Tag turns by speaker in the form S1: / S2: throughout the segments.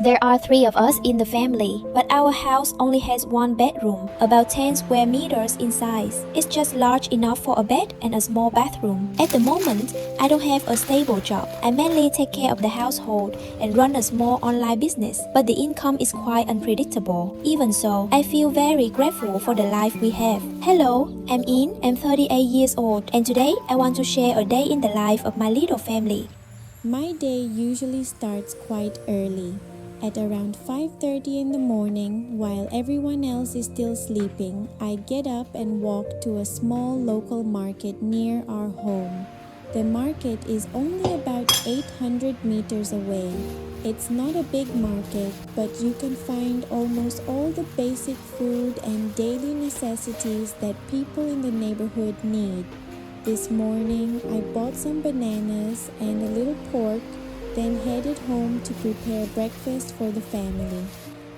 S1: There are three of us in the family, but our house only has one bedroom, about 10 square meters in size. It's just large enough for a bed and a small bathroom. At the moment, I don't have a stable job. I mainly take care of the household and run a small online business, but the income is quite unpredictable. Even so, I feel very grateful for the life we have. Hello, I'm In, I'm 38 years old, and today I want to share a day in the life of my little family.
S2: My day usually starts quite early, at around 5:30 in the morning. While everyone else is still sleeping, I get up and walk to a small local market near our home. The market is only about 800 meters away. It's not a big market, but you can find almost all the basic food and daily necessities that people in the neighborhood need. This morning, I bought some bananas and a little pork, then headed home to prepare breakfast for the family.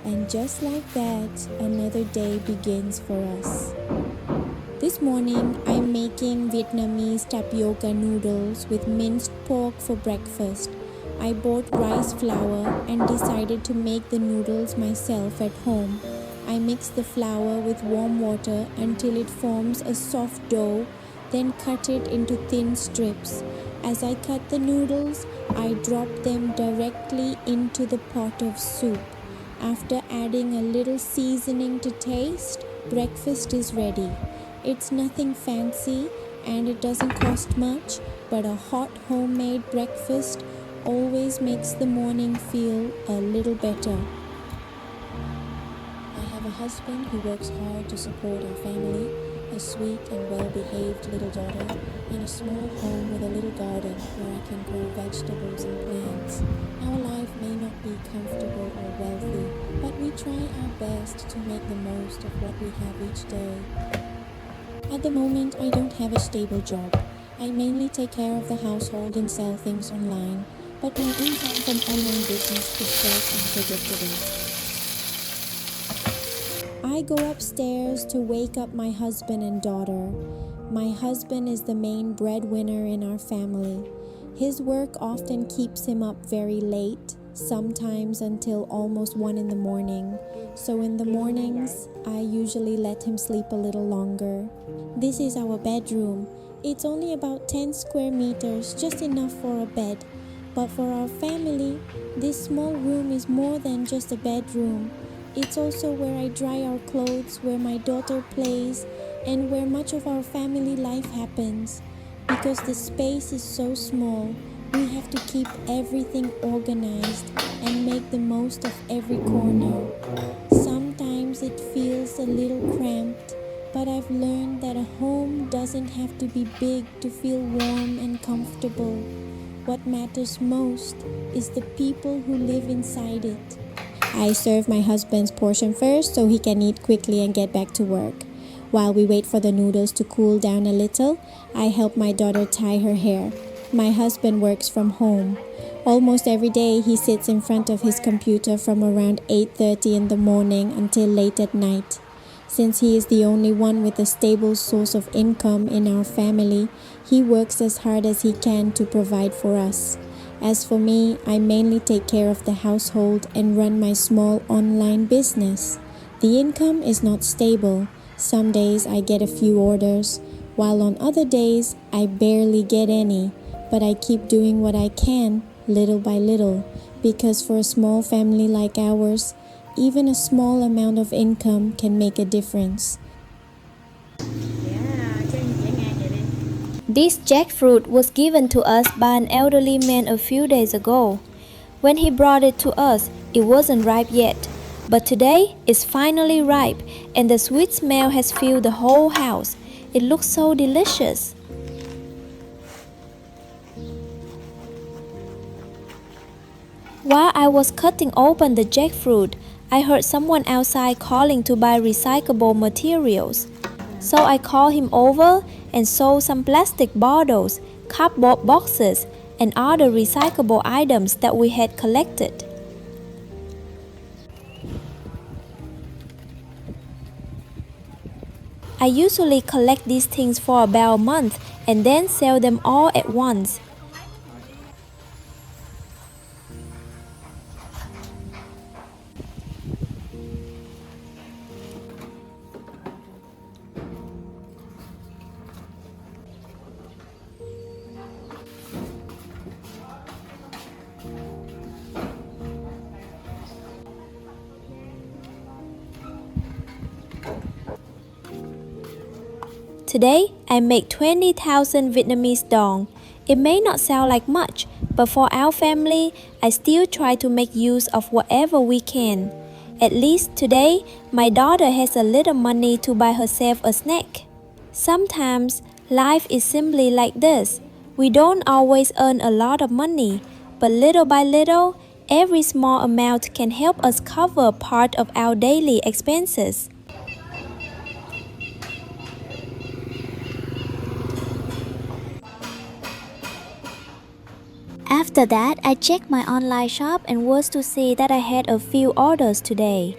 S2: And just like that, another day begins for us. This morning, I'm making Vietnamese tapioca noodles with minced pork for breakfast. I bought rice flour and decided to make the noodles myself at home. I mix the flour with warm water until it forms a soft dough, then cut it into thin strips. As I cut the noodles, I drop them directly into the pot of soup. After adding a little seasoning to taste, breakfast is ready. It's nothing fancy and it doesn't cost much, but a hot homemade breakfast always makes the morning feel a little better. I have a husband who works hard to support our family, a sweet and well-behaved little daughter, and a small home with a little garden where I can grow vegetables and plants. Our life may not be comfortable or wealthy, but we try our best to make the most of what we have each day. At the moment, I don't have a stable job. I mainly take care of the household and sell things online, but my income from online business is quite unpredictable. I go upstairs to wake up my husband and daughter. My husband is the main breadwinner in our family. His work often keeps him up very late, sometimes until almost 1 in the morning. So in the mornings, I usually let him sleep a little longer. This is our bedroom. It's only about 10 square meters, just enough for a bed. But for our family, this small room is more than just a bedroom. It's also where I dry our clothes, where my daughter plays, and where much of our family life happens. Because the space is so small, we have to keep everything organized and make the most of every corner. Sometimes it feels a little cramped, but I've learned that a home doesn't have to be big to feel warm and comfortable. What matters most is the people who live inside it. I serve my husband's portion first so he can eat quickly and get back to work. While we wait for the noodles to cool down a little, I help my daughter tie her hair. My husband works from home. Almost every day he sits in front of his computer from around 8:30 in the morning until late at night. Since he is the only one with a stable source of income in our family, he works as hard as he can to provide for us. As for me, I mainly take care of the household and run my small online business. The income is not stable. Some days I get a few orders, while on other days I barely get any. But I keep doing what I can, little by little, because for a small family like ours, even a small amount of income can make a difference.
S1: This jackfruit was given to us by an elderly man a few days ago. When he brought it to us, it wasn't ripe yet. But today, it's finally ripe, and the sweet smell has filled the whole house. It looks so delicious. While I was cutting open the jackfruit, I heard someone outside calling to buy recyclable materials. So I called him over and sold some plastic bottles, cardboard boxes, and other recyclable items that we had collected. I usually collect these things for about a month and then sell them all at once. Today, I make 20,000 Vietnamese dong. It may not sound like much, but for our family, I still try to make use of whatever we can. At least today, my daughter has a little money to buy herself a snack. Sometimes, life is simply like this. We don't always earn a lot of money, but little by little, every small amount can help us cover part of our daily expenses. After that, I checked my online shop and was to see that I had a few orders today.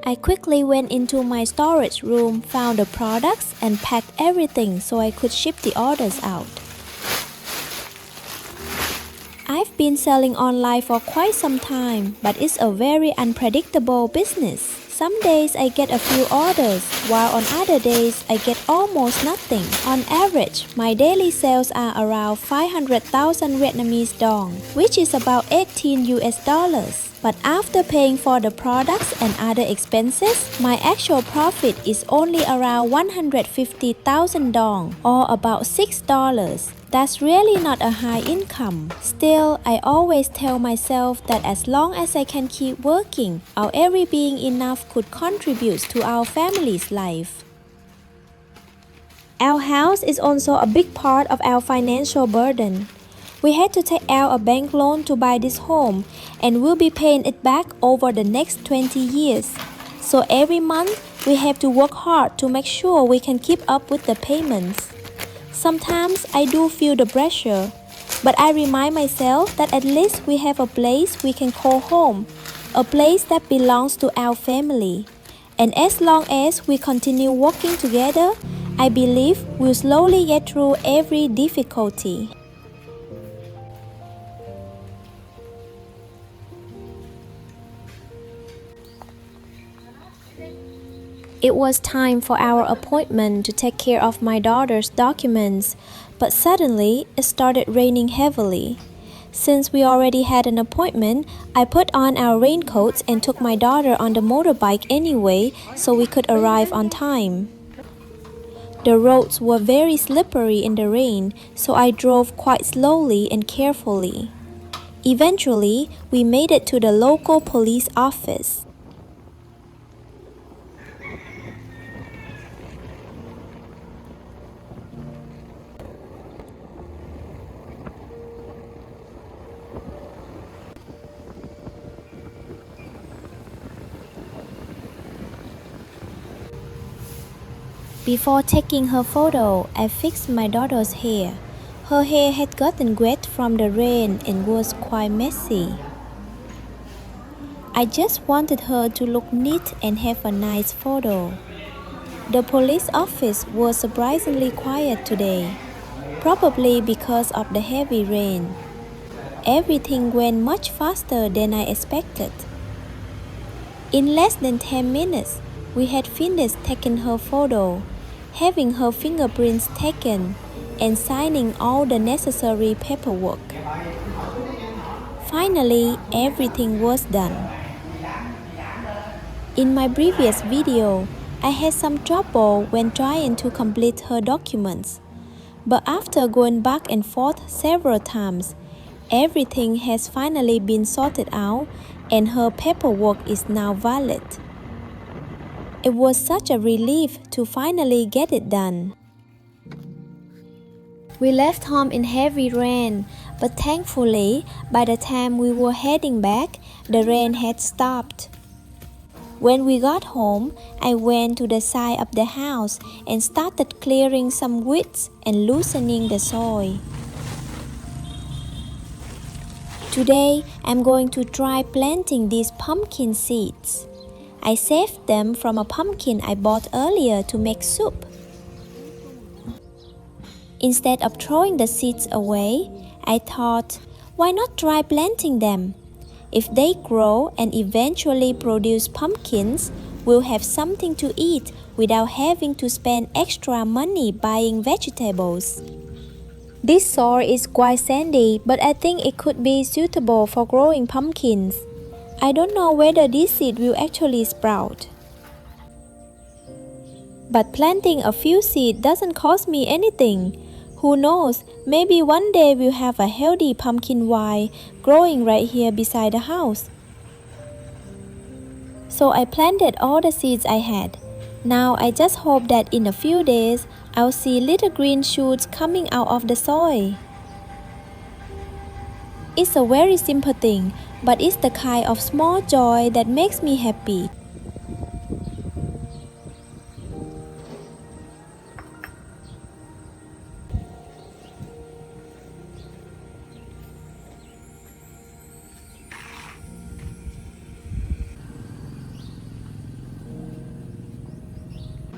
S1: I quickly went into my storage room, found the products, and packed everything so I could ship the orders out. I've been selling online for quite some time, but it's a very unpredictable business. Some days I get a few orders, while on other days I get almost nothing. On average, my daily sales are around 500,000 Vietnamese dong, which is about 18 US dollars. But after paying for the products and other expenses, my actual profit is only around 150,000 dong, or about $6. That's really not a high income. Still, I always tell myself that as long as I can keep working, our every being enough could contribute to our family's life. Our house is also a big part of our financial burden. We had to take out a bank loan to buy this home, and we'll be paying it back over the next 20 years. So every month, we have to work hard to make sure we can keep up with the payments. Sometimes I do feel the pressure, but I remind myself that at least we have a place we can call home, a place that belongs to our family. And as long as we continue working together, I believe we'll slowly get through every difficulty. It was time for our appointment to take care of my daughter's documents, but suddenly it started raining heavily. Since we already had an appointment, I put on our raincoats and took my daughter on the motorbike anyway so we could arrive on time. The roads were very slippery in the rain, so I drove quite slowly and carefully. Eventually, we made it to the local police office. Before taking her photo, I fixed my daughter's hair. Her hair had gotten wet from the rain and was quite messy. I just wanted her to look neat and have a nice photo. The police office was surprisingly quiet today, probably because of the heavy rain. Everything went much faster than I expected. In less than 10 minutes, we had finished taking her photo, having her fingerprints taken, and signing all the necessary paperwork. Finally, everything was done. In my previous video, I had some trouble when trying to complete her documents. But after going back and forth several times, everything has finally been sorted out and her paperwork is now valid. It was such a relief to finally get it done. We left home in heavy rain, but thankfully, by the time we were heading back, the rain had stopped. When we got home, I went to the side of the house and started clearing some weeds and loosening the soil. Today, I'm going to try planting these pumpkin seeds. I saved them from a pumpkin I bought earlier to make soup. Instead of throwing the seeds away, I thought, why not try planting them? If they grow and eventually produce pumpkins, we'll have something to eat without having to spend extra money buying vegetables. This soil is quite sandy, but I think it could be suitable for growing pumpkins. I don't know whether this seed will actually sprout. But planting a few seeds doesn't cost me anything. Who knows, maybe one day we'll have a healthy pumpkin vine growing right here beside the house. So I planted all the seeds I had. Now I just hope that in a few days, I'll see little green shoots coming out of the soil. It's a very simple thing, but it's the kind of small joy that makes me happy.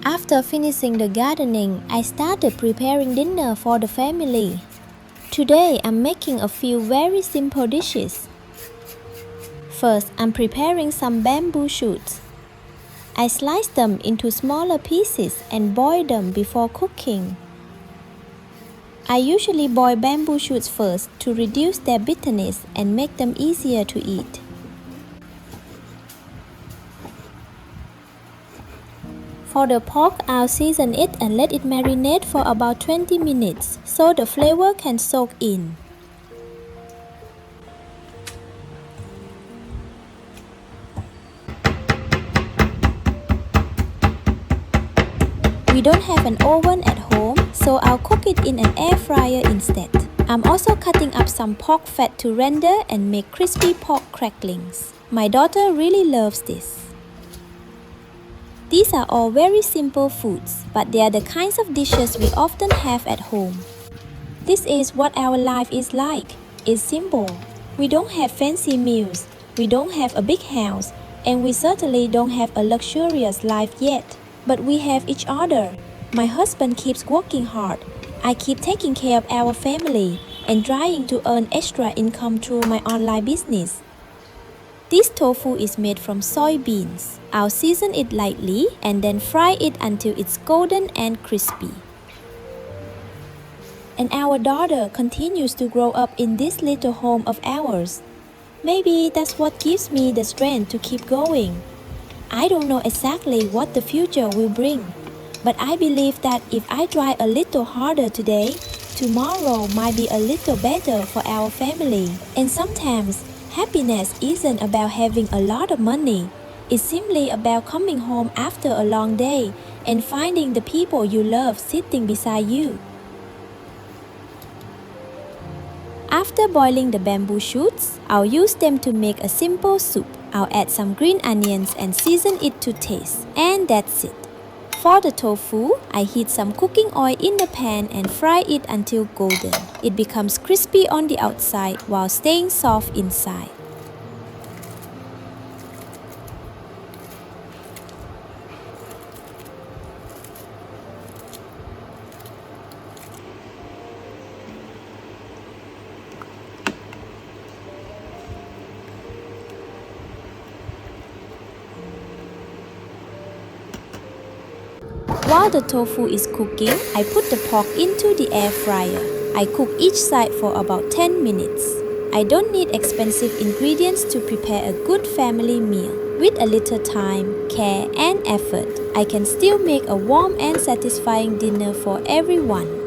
S1: After finishing the gardening, I started preparing dinner for the family. Today, I'm making a few very simple dishes. First, I'm preparing some bamboo shoots. I slice them into smaller pieces and boil them before cooking. I usually boil bamboo shoots first to reduce their bitterness and make them easier to eat. For the pork, I'll season it and let it marinate for about 20 minutes so the flavor can soak in. We don't have an oven at home, so I'll cook it in an air fryer instead. I'm also cutting up some pork fat to render and make crispy pork cracklings. My daughter really loves this. These are all very simple foods, but they are the kinds of dishes we often have at home. This is what our life is like. It's simple. We don't have fancy meals, we don't have a big house, and we certainly don't have a luxurious life yet. But we have each other. My husband keeps working hard. I keep taking care of our family and trying to earn extra income through my online business. This tofu is made from soybeans. I'll season it lightly and then fry it until it's golden and crispy. And our daughter continues to grow up in this little home of ours. Maybe that's what gives me the strength to keep going. I don't know exactly what the future will bring, but I believe that if I try a little harder today, tomorrow might be a little better for our family. And sometimes, happiness isn't about having a lot of money. It's simply about coming home after a long day and finding the people you love sitting beside you. After boiling the bamboo shoots, I'll use them to make a simple soup. I'll add some green onions and season it to taste. And that's it. For the tofu, I heat some cooking oil in the pan and fry it until golden. It becomes crispy on the outside while staying soft inside. While the tofu is cooking, I put the pork into the air fryer. I cook each side for about 10 minutes. I don't need expensive ingredients to prepare a good family meal. With a little time, care, and effort, I can still make a warm and satisfying dinner for everyone.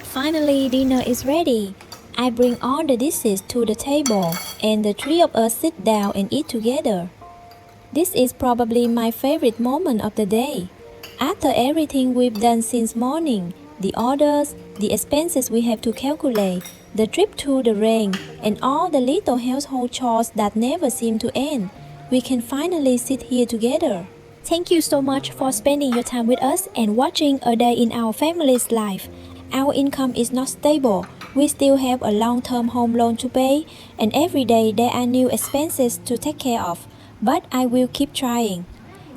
S1: Finally, dinner is ready. I bring all the dishes to the table, and the three of us sit down and eat together. This is probably my favorite moment of the day. After everything we've done since morning, the orders, the expenses we have to calculate, the trip to the rain, and all the little household chores that never seem to end, we can finally sit here together. Thank you so much for spending your time with us and watching a day in our family's life. Our income is not stable. We still have a long-term home loan to pay, and every day there are new expenses to take care of. But I will keep trying.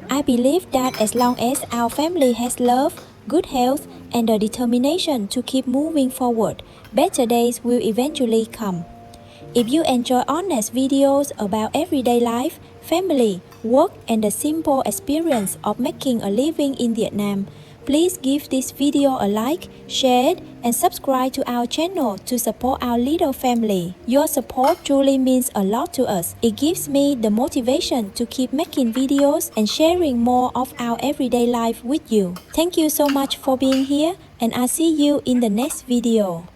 S1: I believe that as long as our family has love, good health, and the determination to keep moving forward, better days will eventually come. If you enjoy honest videos about everyday life, family, work, and the simple experience of making a living in Vietnam, please give this video a like, share it, and subscribe to our channel to support our little family. Your support truly means a lot to us. It gives me the motivation to keep making videos and sharing more of our everyday life with you. Thank you so much for being here, and I'll see you in the next video.